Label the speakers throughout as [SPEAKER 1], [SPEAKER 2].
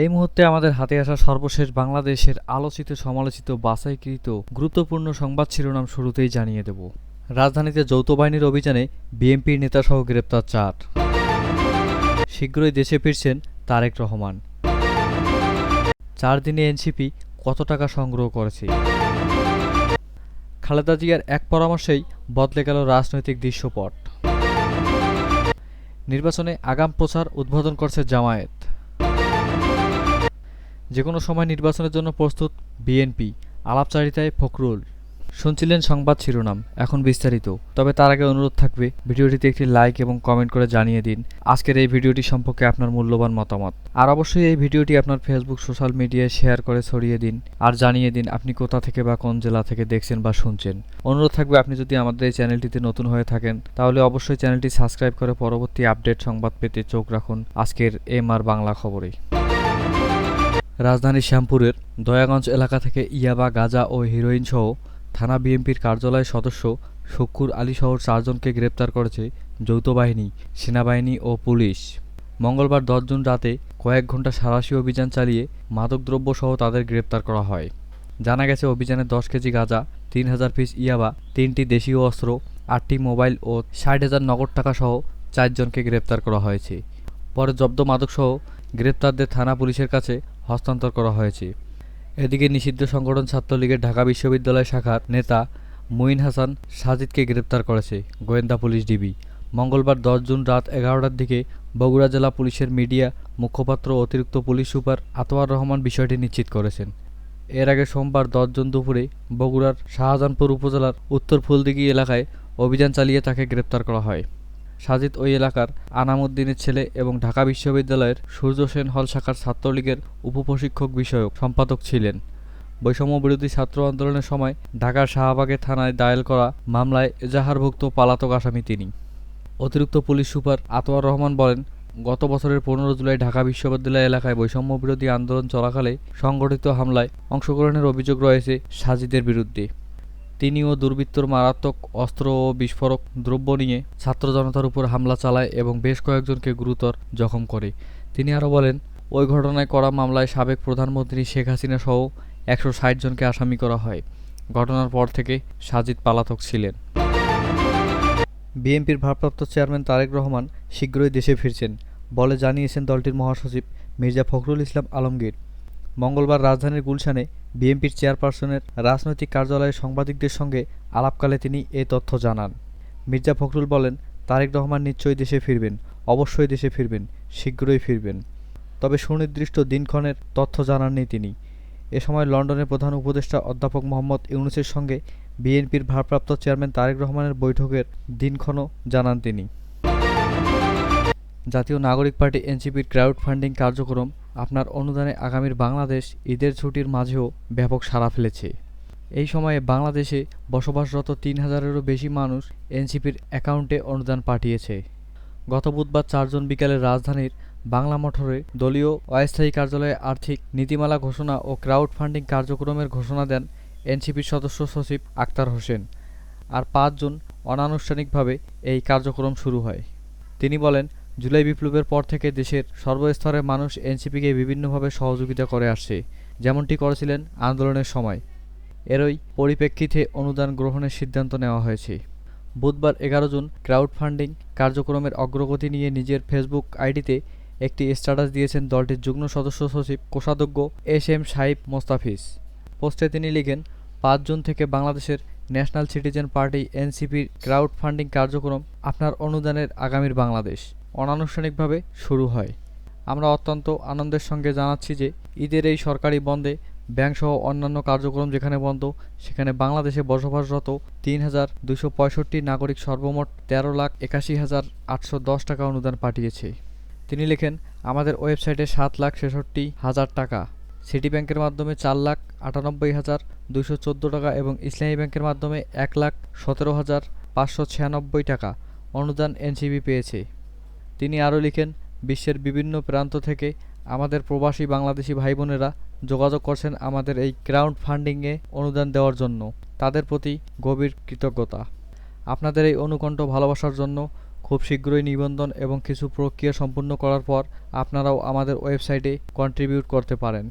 [SPEAKER 1] এই মুহূর্তে আমাদের হাতে আসা সর্বশেষ বাংলাদেশের আলোচিত সমালোচিত বাছাইকৃত গুরুত্বপূর্ণ সংবাদ শিরোনাম শুরুতেই জানিয়ে দেব। রাজধানীতে যৌথ বাহিনীর অভিযানে বিএনপির নেতাসহ গ্রেপ্তার ৪। শীঘ্রই দেশে ফিরছেন তারেক রহমান। ৪ দিনে এনসিপি কত টাকা সংগ্রহ করেছে? খালেদা জিয়ার এক পরামর্শেই বদলে গেল রাজনৈতিক দৃশ্যপট। নির্বাচনে আগাম প্রচার উদ্বোধন করছে জামায়াত। যেকোনো সময় নির্বাচনের জন্য প্রস্তুত বিএনপি, আলাপচারিতায় ফখরুল। শুনছিলেন সংবাদ শিরোনাম, এখন বিস্তারিত। তবে তার আগে অনুরোধ থাকবে ভিডিওটিতে একটি লাইক এবং কমেন্ট করে জানিয়ে দিন আজকের এই ভিডিওটি সম্পর্কে আপনার মূল্যবান মতামত। আর অবশ্যই এই ভিডিওটি আপনার ফেসবুক সোশ্যাল মিডিয়ায় শেয়ার করে ছড়িয়ে দিন আর জানিয়ে দিন আপনি কোথা থেকে বা কোন জেলা থেকে দেখছেন বা শুনছেন। অনুরোধ থাকবে আপনি যদি আমাদের এই চ্যানেলটিতে নতুন হয়ে থাকেন তাহলে অবশ্যই চ্যানেলটি সাবস্ক্রাইব করে পরবর্তী আপডেট সংবাদ পেতে চোখ রাখুন আজকের এমআর বাংলা খবরে। রাজধানীর শ্যামপুরের দয়াগঞ্জ এলাকা থেকে ইয়াবা, গাঁজা ও হেরোইন সহ থানা বিএনপির কার্যালয়ের সদস্য শুক্কুর আলী সহ ৪ জনকে গ্রেপ্তার করেছে যৌথ বাহিনী, সেনাবাহিনী ও পুলিশ। মঙ্গলবার ১০ জুন রাতে কয়েক ঘণ্টা সাঁড়াশি অভিযান চালিয়ে মাদকদ্রব্য সহ তাদের গ্রেপ্তার করা হয়। জানা গেছে অভিযানে ১০ কেজি গাঁজা, ৩,০০০ পিস ইয়াবা, ৩টি দেশীয় অস্ত্র, ৮টি মোবাইল ও ৬০,০০০ নগদ টাকা সহ ৪ জনকে গ্রেপ্তার করা হয়েছে। পরে জব্দ মাদকসহ গ্রেপ্তারদের থানা পুলিশের কাছে হস্তান্তর করা হয়েছে। এদিকে নিষিদ্ধ সংগঠন ছাত্রলীগের ঢাকা বিশ্ববিদ্যালয় শাখার নেতা মুঈন হাসান সাজিদকে গ্রেপ্তার করেছে গোয়েন্দা পুলিশ ডিবি। মঙ্গলবার ১০ জুন রাত ১১টার দিকে বগুড়া জেলা পুলিশের মিডিয়া মুখপাত্র অতিরিক্ত পুলিশ সুপার আতোয়ার রহমান বিষয়টি নিশ্চিত করেছেন। এর আগে সোমবার ১০ জুন দুপুরে বগুড়ার শাহজাহানপুর উপজেলার উত্তর ফুলদিঘি এলাকায় অভিযান চালিয়ে তাকে গ্রেপ্তার করা হয়। সাজিদ ওই এলাকার আনামউদ্দিনের ছেলে এবং ঢাকা বিশ্ববিদ্যালয়ের সূর্য সেন হল শাখার ছাত্রলীগের উপপ্রশিক্ষক বিষয়ক সম্পাদক ছিলেন। বৈষম্যবিরোধী ছাত্র আন্দোলনের সময় ঢাকার শাহবাগে থানায় দায়ের করা মামলায় এজাহারভুক্ত পলাতক আসামি তিনি। অতিরিক্ত পুলিশ সুপার আতোয়ার রহমান বলেন, গত বছরের ১৫ জুলাই ঢাকা বিশ্ববিদ্যালয় এলাকায় বৈষম্যবিরোধী আন্দোলন চলাকালে সংগঠিত হামলায় অংশগ্রহণের অভিযোগ রয়েছে সাজিদের বিরুদ্ধে। তিনি ও দুর্বৃত্তর মারাত্মক অস্ত্র ও বিস্ফোরক দ্রব্য নিয়ে ছাত্র জনতার উপর হামলা চালায় এবং বেশ কয়েকজনকে গুরুতর জখম করে। তিনি আরও বলেন, ওই ঘটনায় করা মামলায় সাবেক প্রধানমন্ত্রী শেখ হাসিনা সহ ১৬০ জনকে আসামি করা হয়। ঘটনার পর থেকে সাজিদ পলাতক ছিলেন। বিএনপির ভারপ্রাপ্ত চেয়ারম্যান তারেক রহমান শীঘ্রই দেশে ফিরছেন বলে জানিয়েছেন দলটির মহাসচিব মির্জা ফখরুল ইসলাম আলমগীর। মঙ্গলবার রাজধানীর গুলশানে বিএনপির চেয়ারপারসনের রাজনৈতিক কার্যালয়ে সাংবাদিকদের সঙ্গে আলাপকালে তিনি এ তথ্য জানান। মির্জা ফখরুল বলেন, তারেক রহমান নিশ্চয়ই দেশে ফিরবেন, অবশ্যই দেশে ফিরবেন, শীঘ্রই ফিরবেন। তবে সুনির্দিষ্ট দিনক্ষণের তথ্য জানাননি তিনি। এ সময় লন্ডনের প্রধান উপদেষ্টা অধ্যাপক মোহাম্মদ ইউনূসের সঙ্গে বিএনপির ভারপ্রাপ্ত চেয়ারম্যান তারেক রহমানের বৈঠকের দিনক্ষণও জানান তিনি। জাতীয় নাগরিক পার্টি এনসিপির ক্রাউড ফান্ডিং কার্যক্রম আপনার অনুদানে আগামীর বাংলাদেশ ঈদের ছুটির মাঝেও ব্যাপক সাড়া ফেলেছে। এই সময়ে বাংলাদেশে বসবাসরত ৩,০০০-এরও বেশি মানুষ এনসিপির অ্যাকাউন্টে অনুদান পাঠিয়েছে। গত বুধবার ৪ জুন বিকেলে রাজধানীর বাংলা মোটরে দলীয় অস্থায়ী কার্যালয়ে আর্থিক নীতিমালা ঘোষণা ও ক্রাউড ফান্ডিং কার্যক্রমের ঘোষণা দেন এনসিপির সদস্য সচিব আক্তার হোসেন। আর ৫ জুন অনানুষ্ঠানিকভাবে এই কার্যক্রম শুরু হয়। তিনি বলেন, জুলাই বিপ্লবের পর থেকে দেশের সর্বস্তরের মানুষ এনসিপিকে বিভিন্নভাবে সহযোগিতা করে আসছে, যেমনটি করেছিলেন আন্দোলনের সময়। এরই পরিপ্রেক্ষিতে অনুদান গ্রহণের সিদ্ধান্ত নেওয়া হয়েছে। বুধবার ১১ জুন ক্রাউড ফান্ডিং কার্যক্রমের অগ্রগতি নিয়ে নিজের ফেসবুক আইডিতে একটি স্ট্যাটাস দিয়েছেন দলটির যুগ্ম সদস্য সচিব কোষাধ্যক্ষ এস.এম. সাহিব মোস্তাফিজ। পোস্টে তিনি লিখেন, ৫ জুন থেকে বাংলাদেশের ন্যাশনাল সিটিজেন পার্টি এনসিপির ক্রাউড ফান্ডিং কার্যক্রম আপনার অনুদানের আগামীর বাংলাদেশ অনানুষ্ঠানিকভাবে শুরু হয়। আমরা অত্যন্ত আনন্দের সঙ্গে জানাচ্ছি যে ঈদের এই সরকারি বন্ধে ব্যাংকসহ অন্যান্য কার্যক্রম যেখানে বন্ধ সেখানে বাংলাদেশে বসবাসরত ৩,২৬৫ নাগরিক সর্বমোট ১৩,৮১,৮১০ টাকা অনুদান পাঠিয়েছে। তিনি লেখেন, আমাদের ওয়েবসাইটে ৭,৬৬,০০০ টাকা, সিটি ব্যাংকের মাধ্যমে ৪,৯৮,২১৪ টাকা এবং ইসলামী ব্যাংকের মাধ্যমে ১,১৭,৫৯৬ টাকা অনুদান এনসিপি পেয়েছে। তিনি আরও লিখেন, বিশ্বের বিভিন্ন প্রান্ত থেকে আমাদের প্রবাসী বাংলাদেশি ভাই বোনেরা যোগাযোগ করছেন আমাদের এই ক্রাউড ফান্ডিংয়ে অনুদান দেওয়ার জন্য। তাদের প্রতি গভীর কৃতজ্ঞতা। আপনাদের এই অনুকণ্ঠ ভালোবাসার জন্য খুব শীঘ্রই নিবন্ধন এবং কিছু প্রক্রিয়া সম্পূর্ণ করার পর আপনারাও আমাদের ওয়েবসাইটে কন্ট্রিবিউট করতে পারেন।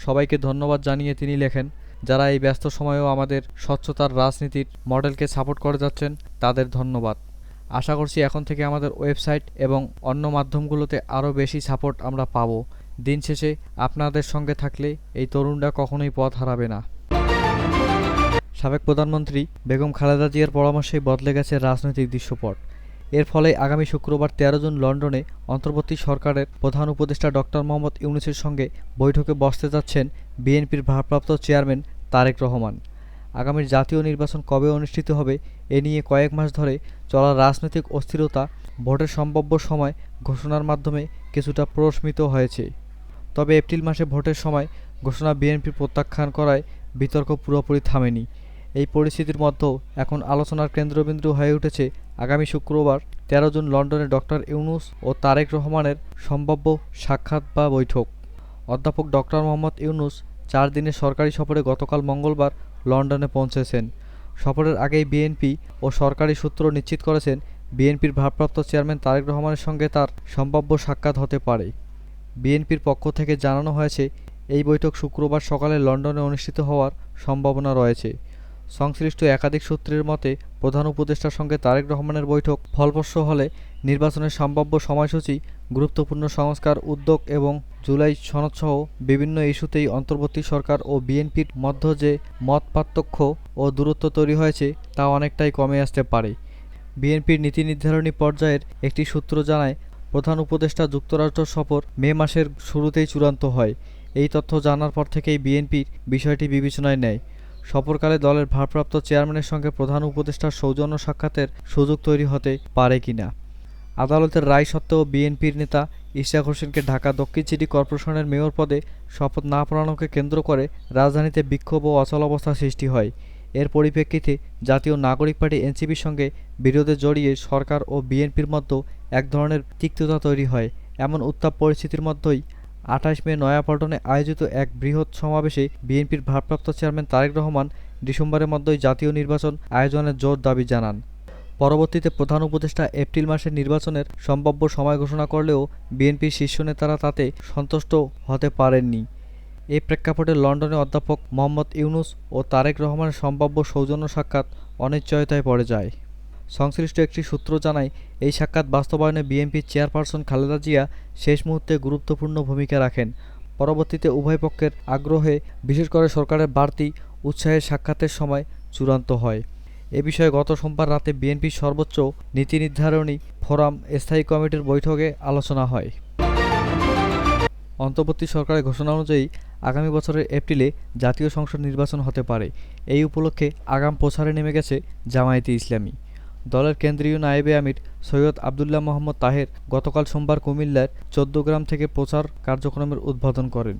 [SPEAKER 1] সবাইকে ধন্যবাদ জানিয়ে তিনি লেখেন, যারা এই ব্যস্ত সময়েও আমাদের স্বচ্ছতার রাজনীতির মডেলকে সাপোর্ট করে যাচ্ছেন তাদের ধন্যবাদ। আশা করছি এখন থেকে আমাদের ওয়েবসাইট এবং অন্য মাধ্যমগুলোতে আরও বেশি সাপোর্ট আমরা পাবো। দিন শেষে আপনাদের সঙ্গে থাকলে এই তরুণরা কখনোই পথ হারাবে না। সাবেক প্রধানমন্ত্রী বেগম খালেদা জিয়ার পরামর্শেই বদলে গেছে রাজনৈতিক দৃশ্যপট। এর ফলে আগামী শুক্রবার ১৩ জুন লন্ডনে অন্তর্বর্তী সরকারের প্রধান উপদেষ্টা ডক্টর মোহাম্মদ ইউনূসের সঙ্গে বৈঠকে বসতে যাচ্ছেন বিএনপির ভারপ্রাপ্ত চেয়ারম্যান তারেক রহমান। আগামীর জাতীয় নির্বাচন কবে অনুষ্ঠিত হবে এ নিয়ে কয়েক মাস ধরে চলা রাজনৈতিক অস্থিরতা ভোটের সম্ভাব্য সময় ঘোষণার মাধ্যমে কিছুটা প্রশমিত হয়েছে। তবে এপ্রিল মাসে ভোটের সময় ঘোষণা বিএনপি প্রত্যাখ্যান করায় বিতর্ক পুরোপুরি থামেনি। এই পরিস্থিতির মধ্যেও এখন আলোচনার কেন্দ্রবিন্দু হয়ে উঠেছে আগামী শুক্রবার ১৩ জুন লন্ডনে ডক্টর ইউনূস ও তারেক রহমানের সম্ভাব্য সাক্ষাৎ বা বৈঠক। অধ্যাপক ডক্টর মোহাম্মদ ইউনূস ৪ দিনের সরকারি সফরে গতকাল মঙ্গলবার লন্ডনে পৌঁছেছেন। সফরের আগেই বিএনপি ও সরকারি সূত্র নিশ্চিত করেছেন বিএনপির ভারপ্রাপ্ত চেয়ারম্যান তারেক রহমানের সঙ্গে তার সম্ভাব্য সাক্ষাৎ হতে পারে। বিএনপির পক্ষ থেকে জানানো হয়েছে এই বৈঠক শুক্রবার সকালে লন্ডনে অনুষ্ঠিত হওয়ার সম্ভাবনা রয়েছে। সংশ্লিষ্ট একাধিক সূত্রের মতে প্রধান উপদেষ্টার সঙ্গে তারেক রহমানের বৈঠক ফলপ্রসূ হলে নির্বাচনের সম্ভাব্য সময়সূচি, গুরুত্বপূর্ণ সংস্কার উদ্যোগ এবং জুলাই সনদসহ বিভিন্ন ইস্যুতেই অন্তর্বর্তী সরকার ও বিএনপির মধ্যে যে মতপার্থক্য ও দূরত্ব তৈরি হয়েছে তা অনেকটাই কমে আসতে পারে। বিএনপির নীতি নির্ধারণী পর্যায়ের একটি সূত্র জানায়, প্রধান উপদেষ্টা যুক্তরাষ্ট্র সফর মে মাসের শুরুতেই চূড়ান্ত হয়। এই তথ্য জানার পর থেকেই বিএনপির বিষয়টি বিবেচনায় নেয়। সফরকালে দলের ভারপ্রাপ্ত চেয়ারম্যানের সঙ্গে প্রধান উপদেষ্টার সৌজন্য সাক্ষাতের সুযোগ তৈরি হতে পারে কিনা। আদালতের রায় সত্ত্বেও বিএনপির নেতা ইশরাক হোসেনকে ঢাকা দক্ষিণ সিটি কর্পোরেশনের মেয়র পদে শপথ না পড়ানোকে কেন্দ্র করে রাজধানীতে বিক্ষোভ ও অচলাবস্থা সৃষ্টি হয়। এর পরিপ্রেক্ষিতে জাতীয় নাগরিক পার্টি এনসিপির সঙ্গে বিরোধে জড়িয়ে সরকার ও বিএনপির মধ্যে এক ধরনের তিক্ততা তৈরি হয়। এমন উত্তাপ পরিস্থিতির মধ্যেই ২৮ মে নয়াপল্টনে আয়োজিত এক বৃহৎ সমাবেশে বিএনপির ভারপ্রাপ্ত চেয়ারম্যান তারেক রহমান ডিসেম্বরের মধ্যেই জাতীয় নির্বাচন আয়োজনের জোর দাবি জানান। পরবর্তীতে প্রধান উপদেষ্টা এপ্রিল মাসের নির্বাচনের সম্ভাব্য সময় ঘোষণা করলেও বিএনপির শীর্ষ নেতারা তাতে সন্তুষ্ট হতে পারেননি। এই প্রেক্ষাপটে লন্ডনে অধ্যাপক মোহাম্মদ ইউনূস ও তারেক রহমানের সম্ভাব্য সৌজন্য সাক্ষাৎ অনিশ্চয়তায় পড়ে যায়। সংশ্লিষ্ট একটি সূত্র জানায়, এই সাক্ষাৎ বাস্তবায়নে বিএনপির চেয়ারপারসন খালেদা জিয়া শেষ মুহূর্তে গুরুত্বপূর্ণ ভূমিকা রাখেন। পরবর্তীতে উভয় পক্ষের আগ্রহে, বিশেষ করে সরকারের বাড়তি উৎসাহের সাক্ষাতের সময় চূড়ান্ত হয়। এ বিষয়ে গত সোমবার রাতে বিএনপির সর্বোচ্চ নীতি নির্ধারণী ফোরাম স্থায়ী কমিটির বৈঠকে আলোচনা হয়। অন্তর্বর্তী সরকারের ঘোষণা অনুযায়ী আগামী বছরের এপ্রিলে জাতীয় সংসদ নির্বাচন হতে পারে। এই উপলক্ষে আগাম প্রচারে নেমে গেছে জামায়াতে ইসলামী। দলের কেন্দ্রীয় নায়েবে আমির সৈয়দ আবদুল্লাহ মোহাম্মদ তাহের গতকাল সোমবার কুমিল্লার ১৪গ্রাম থেকে প্রচার কার্যক্রমের উদ্বোধন করেন।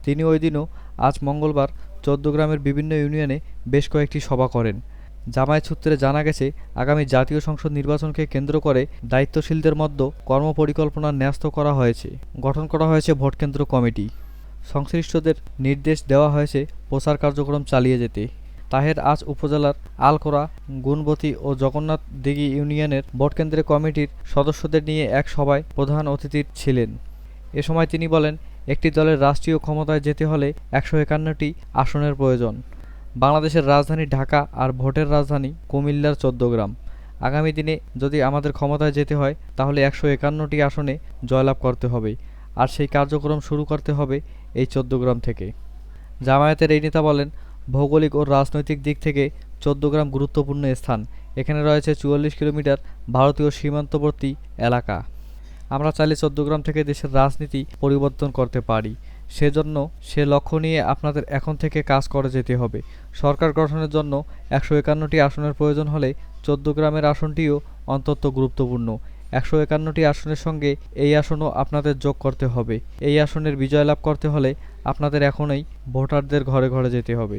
[SPEAKER 1] তিনি ওই দিনও আজ মঙ্গলবার ১৪গ্রামের বিভিন্ন ইউনিয়নে বেশ কয়েকটি সভা করেন। জামায়াত সূত্রে জানা গেছে, আগামী জাতীয় সংসদ নির্বাচনকে কেন্দ্র করে দায়িত্বশীলদের মধ্যে কর্মপরিকল্পনা ন্যস্ত করা হয়েছে। গঠন করা হয়েছে ভোটকেন্দ্র কমিটি। সংশ্লিষ্টদের নির্দেশ দেওয়া হয়েছে প্রচার কার্যক্রম চালিয়ে যেতে। তাহের আজ উপজেলার আলকোরা, গুণবতী ও জগন্নাথ দিঘি ইউনিয়নের ভোটকেন্দ্র কমিটির সদস্যদের নিয়ে এক সভায় প্রধান অতিথি ছিলেন। এ সময় তিনি বলেন, একটি দলের রাষ্ট্রীয় ক্ষমতায় যেতে হলে ১৫১টি আসনের প্রয়োজন। বাংলাদেশের রাজধানী ঢাকা আর ভোটের রাজধানী কুমিল্লার ১৪গ্রাম। আগামী দিনে যদি আমাদের ক্ষমতায় যেতে হয় তাহলে ১৫১টি আসনে জয়লাভ করতে হবে, আর সেই কার্যক্রম শুরু করতে হবে এই ১৪গ্রাম থেকে। জামায়াতের এই নেতা বলেন, ভৌগোলিক ও রাজনৈতিক দিক থেকে ১৪গ্রাম গুরুত্বপূর্ণ স্থান। এখানে রয়েছে ৪৪ কিলোমিটার ভারতীয় সীমান্তবর্তী এলাকা। আমরা চাইলে ১৪গ্রাম থেকে দেশের রাজনীতি পরিবর্তন করতে পারি। সেজন্য সে লক্ষ্য নিয়ে আপনাদের এখন থেকে কাজ করে যেতে হবে। সরকার গঠনের জন্য ১৫১টি আসনের প্রয়োজন হলে ১৪গ্রামের আসনটিও অত্যন্ত গুরুত্বপূর্ণ। ১৫১টি আসনের সঙ্গে এই আসনও আপনাদের যোগ করতে হবে। এই আসনের বিজয় লাভ করতে হলে আপনাদের এখনই ভোটারদের ঘরে ঘরে যেতে হবে।